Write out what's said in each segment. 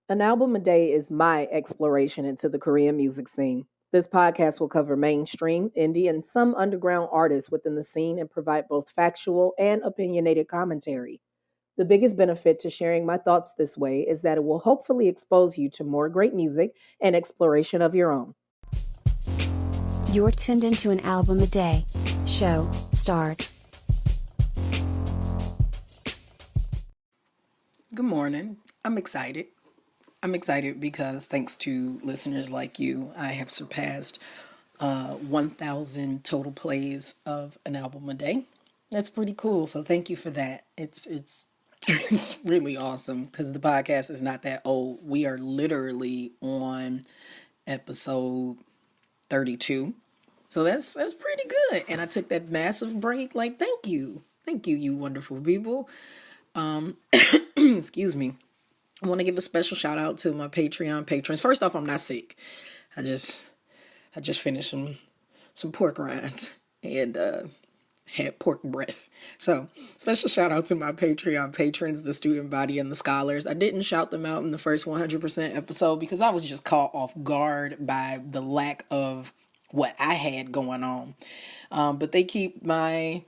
An album a day is my exploration into the Korean music scene. This podcast will cover mainstream, indie, and some underground artists within the scene and provide both factual and opinionated commentary. The biggest benefit to sharing my thoughts this way is that it will hopefully expose you to more great music and exploration of your own. You're tuned into an album a day. Show, start. Good morning. I'm excited. I'm excited because thanks to listeners like you, I have surpassed 1,000 total plays of an album a day. That's pretty cool. So thank you for that. It's it's really awesome because the podcast is not that old. We are literally on episode 32. So that's pretty good. And I took that massive break. Like, thank you. Thank you, you wonderful people. Excuse me. I want to give a special shout out to my Patreon patrons. First off, I'm not sick. I just finished some pork rinds and had pork breath. So special shout out to my Patreon patrons, the student body and the scholars. I didn't shout them out in the first 100% episode because I was just caught off guard by the lack of what I had going on. But they keep my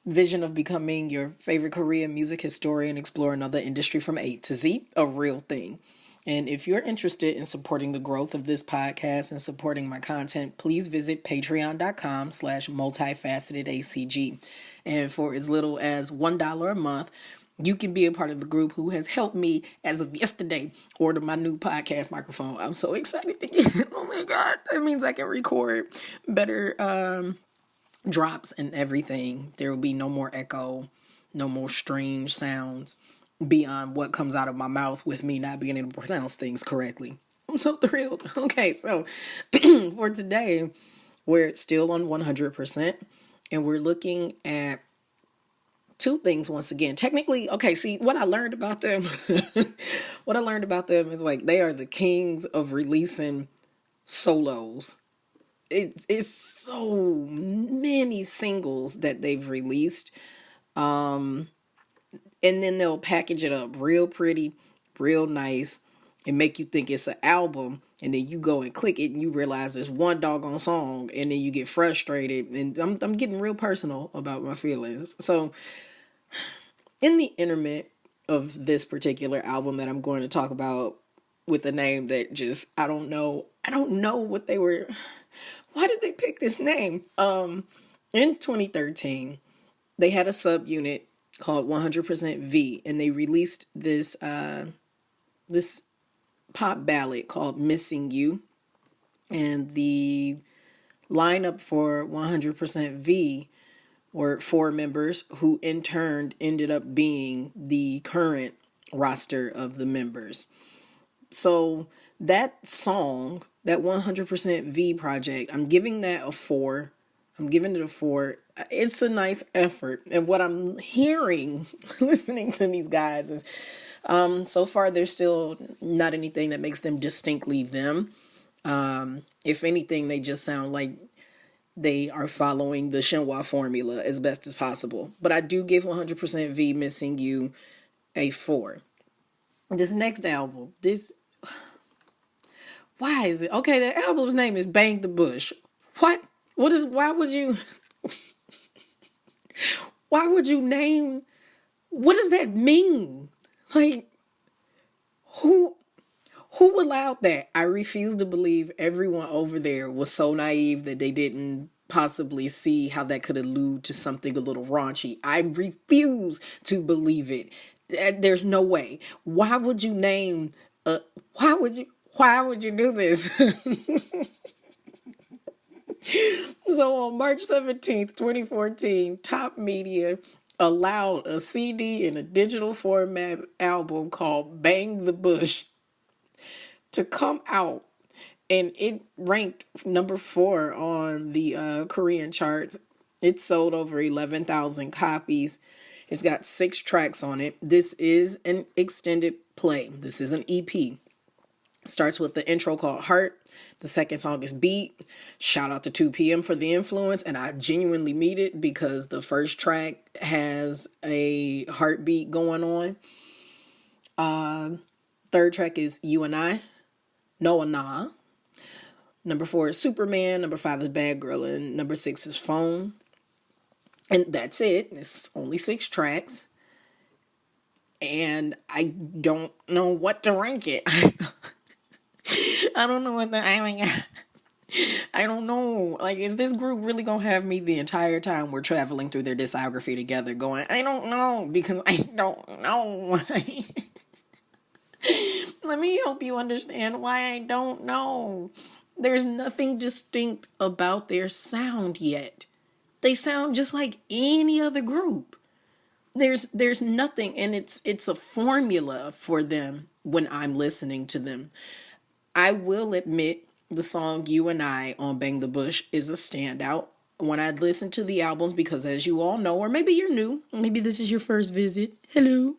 vision of becoming your favorite Korean music historian, exploring another industry from A to Z, a real thing. And if you're interested in supporting the growth of this podcast and supporting my content, please visit patreon.com/multifacetedACG. And for as little as $1 a month, you can be a part of the group who has helped me, as of yesterday, order my new podcast microphone. I'm so excited to get it. Oh my God. That means I can record better drops and everything. There will be no more echo, no more strange sounds beyond what comes out of my mouth with me not being able to pronounce things correctly. I'm so thrilled. Okay, so for today, we're still on 100% and we're looking at two things once again. Technically, okay, see what I learned about them. What I learned about them is like they are the kings of releasing solos. It's so many singles that they've released. And then they'll package it up real pretty, real nice, and make you think it's an album. And then you go and click it and you realize it's one doggone song. And then you get frustrated. And I'm getting real personal about my feelings. So in the interment of this particular album that I'm going to talk about with a name that just, I don't know what they were. Why did they pick this name? In 2013, they had a subunit called 100% V, and they released this this pop ballad called "Missing You." And the lineup for 100% V were four members who in turn ended up being the current roster of the members. So that song, that 100% V project, I'm giving that a 4. I'm giving it a 4. It's a nice effort. And what I'm hearing, listening to these guys is, so far there's still not anything that makes them distinctly them. If anything, they just sound like they are following the Shinhwa formula as best as possible. But I do give 100% V Missing You a 4. This next album, why is it? Okay, the album's name is Bang the Bush. Why would you name, what does that mean? Like, who allowed that? I refuse to believe everyone over there was so naive that they didn't possibly see how that could allude to something a little raunchy. I refuse to believe it. There's no way. Why would you name why would you do this? So on March 17th, 2014, Top Media allowed a CD in a digital format album called Bang the Bush to come out, and it ranked number 4 on the Korean charts. It sold over 11,000 copies. It's got 6 tracks on it. This is an extended play. This is an EP. Starts with the intro called Heart. The second song is Beat. Shout out to 2PM for the influence, and I genuinely mean it because the first track has a heartbeat going on. Third track is You and I, Noah Nah. Number 4 is Superman. Number 5 is Bad Girl. And number 6 is Phone. And that's it. It's only 6 tracks. And I don't know what to rank it. I don't know what I don't know. Like, is this group really gonna have me the entire time we're traveling through their discography together going, I don't know, because I don't know. Let me help you understand why I don't know. There's nothing distinct about their sound yet. They sound just like any other group. There's nothing, and it's a formula for them when I'm listening to them. I will admit the song You and I on Bang the Bush is a standout when I listen to the albums, because as you all know, or maybe you're new, maybe this is your first visit, hello,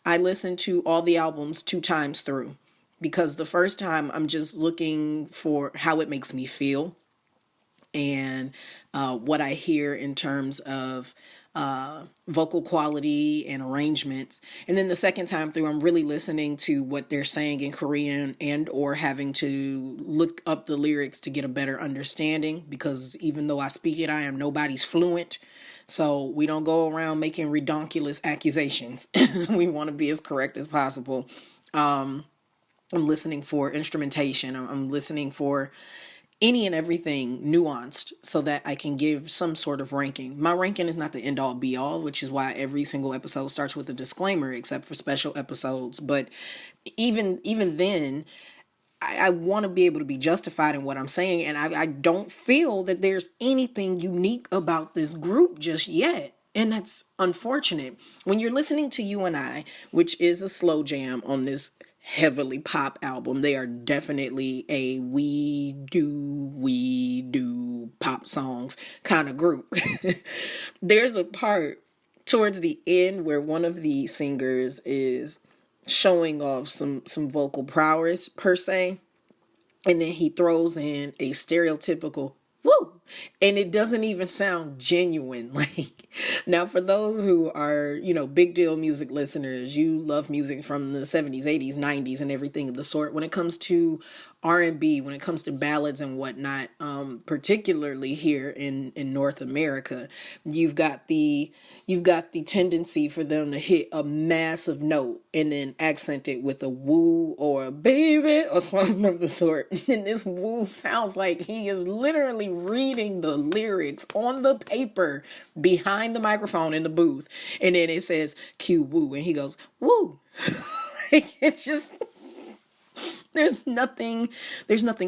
I listen to all the albums 2 times through, because the first time I'm just looking for how it makes me feel and what I hear in terms of vocal quality and arrangements. And then the second time through, I'm really listening to what they're saying in Korean and or having to look up the lyrics to get a better understanding, because even though I speak it, I am nobody's fluent. So we don't go around making redonkulous accusations. We want to be as correct as possible. I'm listening for instrumentation. I'm listening for any and everything nuanced so that I can give some sort of ranking. My ranking is not the end all be all, which is why every single episode starts with a disclaimer, except for special episodes. But even then, I want to be able to be justified in what I'm saying. And I don't feel that there's anything unique about this group just yet. And that's unfortunate. When you're listening to You and I, which is a slow jam on this heavily pop album, they are definitely a we do pop songs kind of group. There's a part towards the end where one of the singers is showing off some vocal prowess per se, and then he throws in a stereotypical woo, and it doesn't even sound genuine. Like, now for those who are, big deal music listeners, you love music from the 70s, 80s, 90s, and everything of the sort. When it comes to R&B, when it comes to ballads and whatnot, particularly here in North America, you've got the tendency for them to hit a massive note and then accent it with a woo or a baby or something of the sort. And this woo sounds like he is literally reading the lyrics on the paper behind the microphone in the booth. And then it says cue woo, and he goes woo. It's just, there's nothing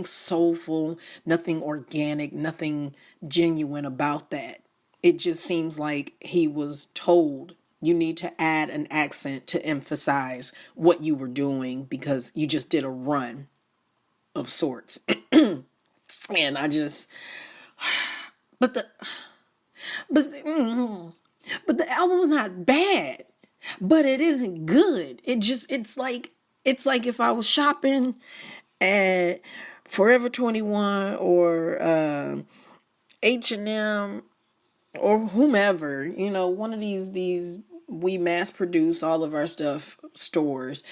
soulful, nothing organic, nothing genuine about that. It just seems like he was told, you need to add an accent to emphasize what you were doing because you just did a run of sorts. And I just, but the album's not bad, but it isn't good. It's like if I was shopping at Forever 21 or H&M or whomever, one of these we mass produce all of our stuff stores,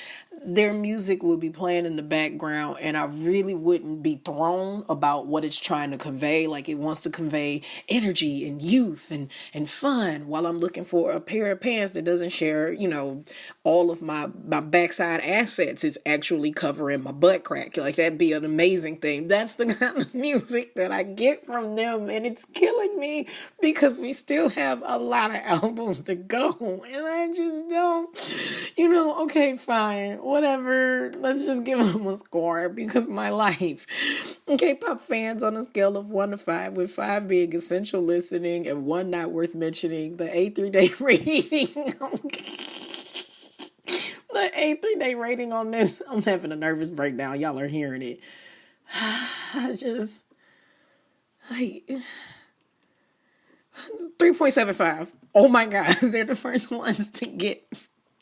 their music would be playing in the background, and I really wouldn't be thrown about what it's trying to convey. Like, it wants to convey energy and youth and fun, while I'm looking for a pair of pants that doesn't share, all of my backside assets. It's actually covering my butt crack. Like, that'd be an amazing thing. That's the kind of music that I get from them, and it's killing me because we still have a lot of albums to go, and I just don't, okay, fine. Whatever, let's just give them a score because my life. Okay, pop fans, on a scale of 1 to 5, with 5 being essential listening and 1 not worth mentioning, the A3 day rating. The A3 day rating on this, I'm having a nervous breakdown. Y'all are hearing it. I just, 3.75. Oh my God, they're the first ones to get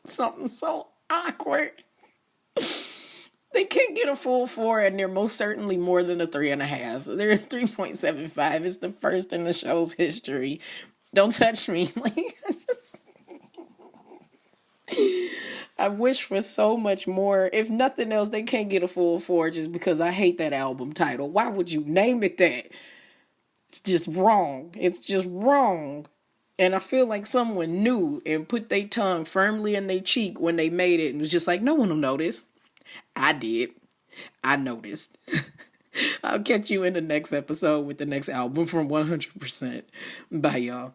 something so awkward. They can't get a full 4, and they're most certainly more than a 3.5. They're a 3.75. It's the first in the show's history. Don't touch me. I wish for so much more. If nothing else, they can't get a full 4 just because I hate that album title. Why would you name it that? It's just wrong. It's just wrong. And I feel like someone knew and put their tongue firmly in their cheek when they made it and was just like, no one will notice. I did. I noticed. I'll catch you in the next episode with the next album from 100%. Bye, y'all.